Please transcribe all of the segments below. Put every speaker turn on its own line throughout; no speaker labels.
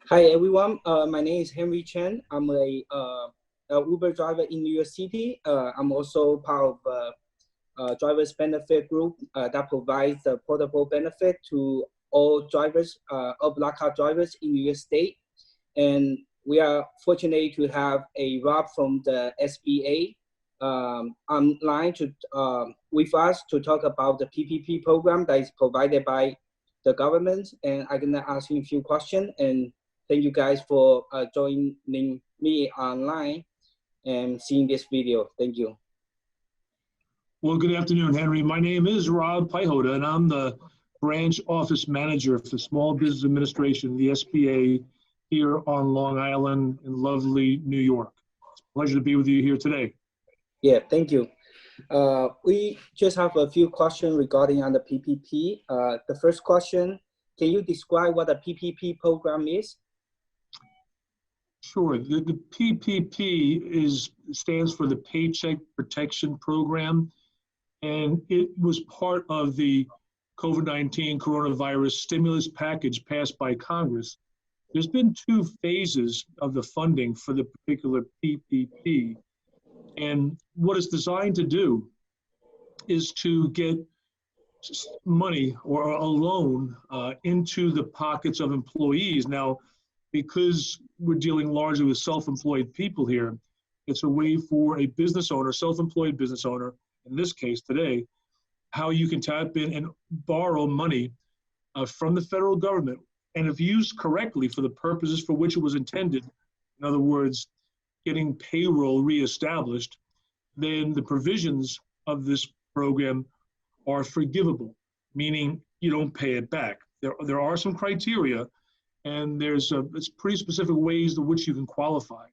Hi everyone, my name is Henry Chen. I'm a Uber driver in New York City. I'm also part of a driver's benefit group that provides the portable benefit to all drivers, all black car drivers in New York State. And we are fortunate to have a Rob from the SBA online with us to talk about the PPP program that is provided by the government. And I'm gonna ask him a few questions. And thank you guys for joining me online and seeing this video. Thank you.
Well, good afternoon, Henry. My name is Robert Piechota, and I'm the branch office manager for Small Business Administration, the SBA, here on Long Island in lovely New York. It's a pleasure to be with you here today.
Yeah, thank you. We just have a few questions regarding on the PPP. The first question, can you describe what a PPP program is?
Sure. The PPP stands for the Paycheck Protection Program, and it was part of the COVID-19 coronavirus stimulus package passed by Congress. There's been two phases of the funding for the particular PPP, and what it's designed to do is to get money or a loan into the pockets of employees. Now, because we're dealing largely with self-employed people here, it's a way for a business owner, self-employed business owner, in this case today, how you can tap in and borrow money from the federal government. And if used correctly for the purposes for which it was intended, in other words, getting payroll reestablished, then the provisions of this program are forgivable, meaning you don't pay it back. There are some criteria, and it's pretty specific ways in which you can qualify.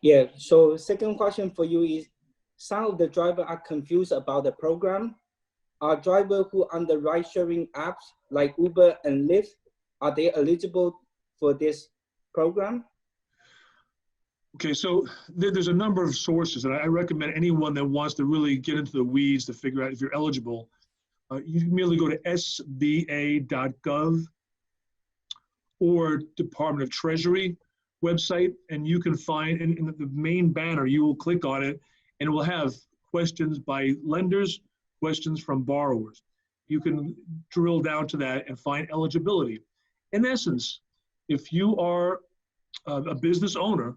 Yeah, so second question for you is, some of the drivers are confused about the program. Are drivers who on the ride-sharing apps like Uber and Lyft, are they eligible for this program?
Okay, so there's a number of sources, and I recommend anyone that wants to really get into the weeds to figure out if you're eligible, you can merely go to sba.gov or Department of Treasury website, and you can find in the main banner, you will click on it, and it will have questions by lenders, questions from borrowers. You can drill down to that and find eligibility. In essence, if you are a business owner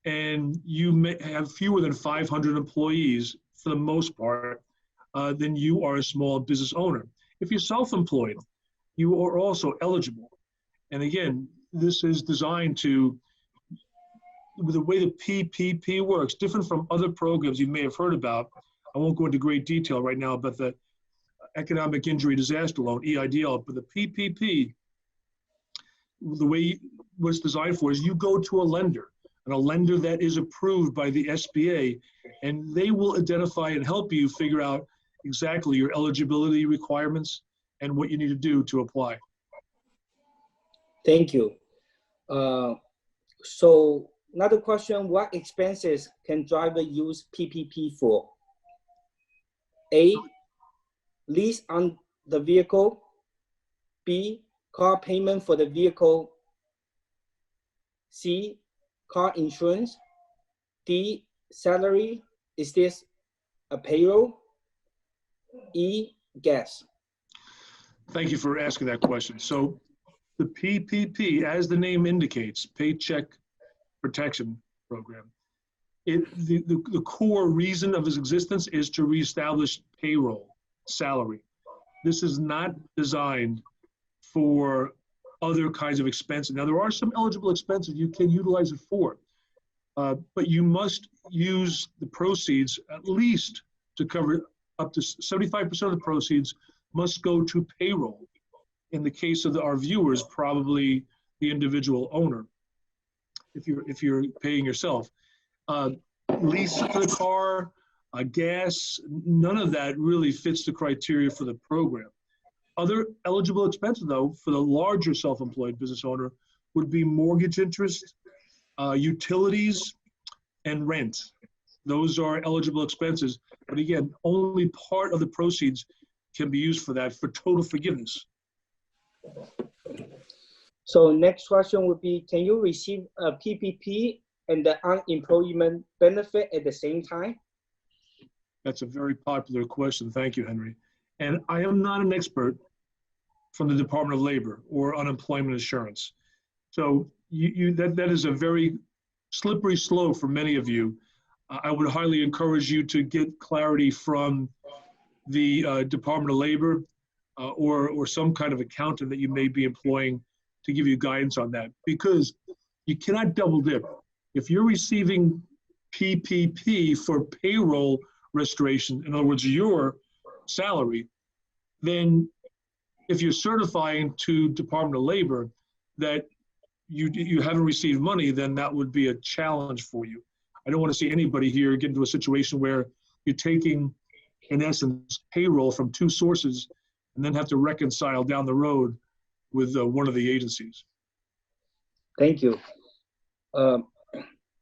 and you may have fewer than 500 employees for the most part, then you are a small business owner. If you're self-employed, you are also eligible. And again, this is designed to, the way the PPP works, different from other programs you may have heard about. I won't go into great detail right now about the Economic Injury Disaster Loan, EIDL, but the PPP, the way what it's designed for is you go to a lender, and a lender that is approved by the SBA, and they will identify and help you figure out exactly your eligibility requirements and what you need to do to apply.
Thank you. So another question, what expenses can driver use PPP for? A, lease on the vehicle. B, car payment for the vehicle. C, car insurance. D, salary. Is this a payroll? E, gas.
Thank you for asking that question. So the PPP, as the name indicates, Paycheck Protection Program, the core reason of its existence is to reestablish payroll, salary. This is not designed for other kinds of expenses. Now, there are some eligible expenses you can utilize it for, but you must use the proceeds at least to cover up to 75% of the proceeds must go to payroll. In the case of our viewers, probably the individual owner, if you're paying yourself. Lease for the car, gas, none of that really fits the criteria for the program. Other eligible expenses, though, for the larger self-employed business owner would be mortgage interest, utilities, and rent. Those are eligible expenses. But again, only part of the proceeds can be used for that, for total forgiveness.
So next question would be, can you receive a PPP and the unemployment benefit at the same time?
That's a very popular question. Thank you, Henry. And I am not an expert from the Department of Labor or unemployment insurance. So that is a very slippery slope for many of you. I would highly encourage you to get clarity from the Department of Labor or some kind of accountant that you may be employing to give you guidance on that, because you cannot double dip. If you're receiving PPP for payroll restoration, in other words, your salary, then if you're certifying to Department of Labor that you haven't received money, then that would be a challenge for you. I don't want to see anybody here get into a situation where you're taking, in essence, payroll from two sources and then have to reconcile down the road with one of the agencies.
Thank you.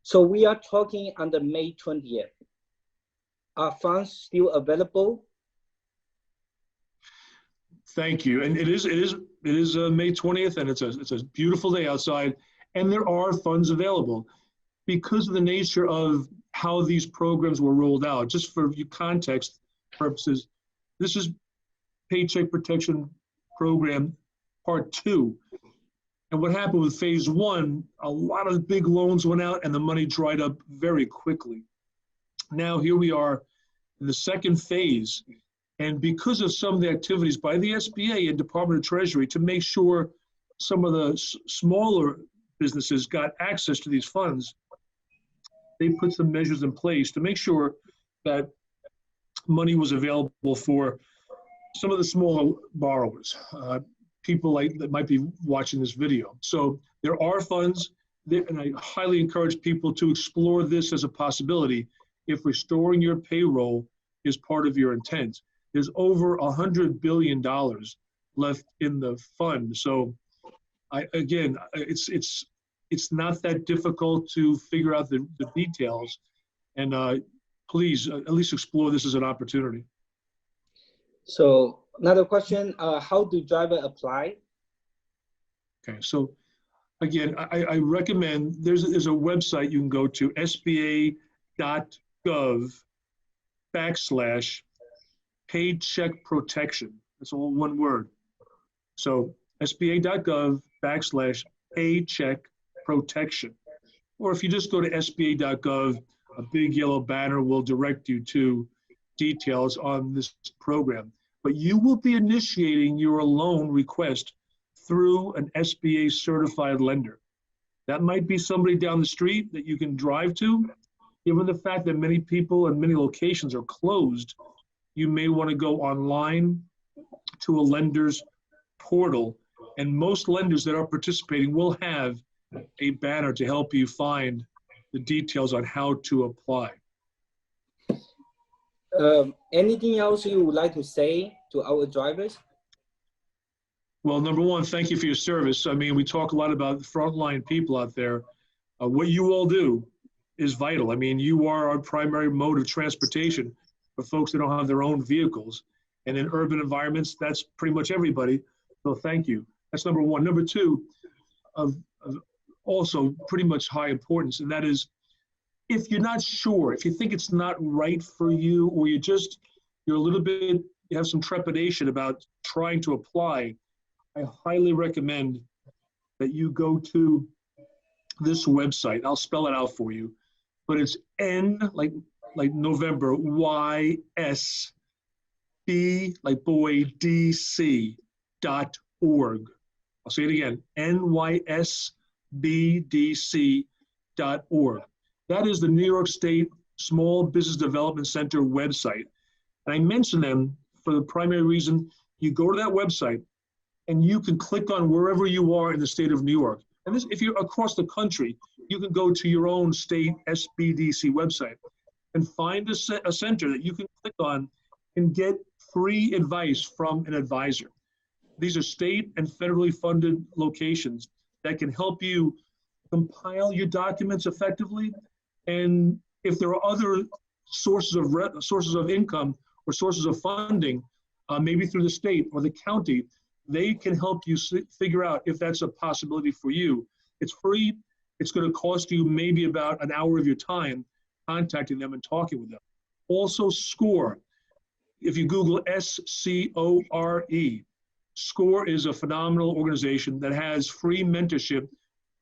So we are talking on the May 20th. Are funds still available?
Thank you. And it is May 20th, and it's a beautiful day outside, and there are funds available. Because of the nature of how these programs were rolled out, just for context purposes, this is Paycheck Protection Program Part 2. And what happened with Phase 1, a lot of big loans went out and the money dried up very quickly. Now here we are in the second phase. And because of some of the activities by the SBA and Department of Treasury to make sure some of the smaller businesses got access to these funds, they put some measures in place to make sure that money was available for some of the smaller borrowers, people that might be watching this video. So there are funds, and I highly encourage people to explore this as a possibility if restoring your payroll is part of your intent. There's over $100 billion left in the fund. So again, it's not that difficult to figure out the details, and please at least explore this as an opportunity.
So another question, how do drivers apply?
Okay, so again, I recommend, there's a website you can go to, sba.gov/paycheck protection. That's all one word. So sba.gov/paycheck protection. Or if you just go to sba.gov, a big yellow banner will direct you to details on this program. But you will be initiating your loan request through an SBA certified lender. That might be somebody down the street that you can drive to. Given the fact that many people and many locations are closed, you may want to go online to a lender's portal, and most lenders that are participating will have a banner to help you find the details on how to apply.
Anything else you would like to say to our drivers?
Well, number one, thank you for your service. I mean, we talk a lot about frontline people out there. What you all do is vital. I mean, you are our primary mode of transportation for folks that don't have their own vehicles. And in urban environments, that's pretty much everybody. So thank you. That's number one. Number two, also pretty much high importance, and that is, if you're not sure, if you think it's not right for you, or you're a little bit, you have some trepidation about trying to apply, I highly recommend that you go to this website. I'll spell it out for you, but it's N like November, YS, B like boy, DC.org. I'll say it again, NYSBDC.org. That is the New York State Small Business Development Center website. And I mention them for the primary reason, you go to that website and you can click on wherever you are in the state of New York. And this, if you're across the country, you can go to your own state SBDC website and find a center that you can click on and get free advice from an advisor. These are state and federally funded locations that can help you compile your documents effectively. And if there are other sources of income or sources of funding, maybe through the state or the county, They can help you figure out if that's a possibility for you. It's free. It's going to cost you maybe about an hour of your time contacting them and talking with them. Also, SCORE. If you Google SCORE, SCORE is a phenomenal organization that has free mentorship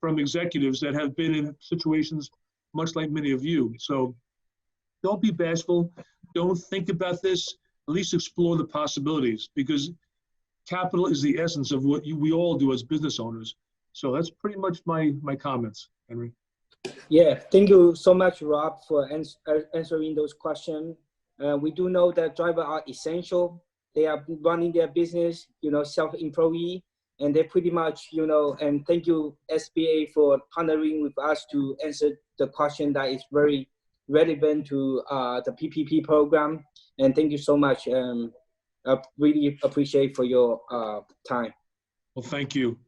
from executives that have been in situations much like many of you. So don't be bashful. Don't think about this. At least explore the possibilities, because capital is the essence of what we all do as business owners. So that's pretty much my comments, Henry.
Yeah, thank you so much, Rob, for answering those questions. We do know that drivers are essential. They are running their business, self-employee, and they pretty much, and thank you, SBA, for partnering with us to answer the question that is very relevant to the PPP program. And thank you so much. I really appreciate for your time.
Well, thank you.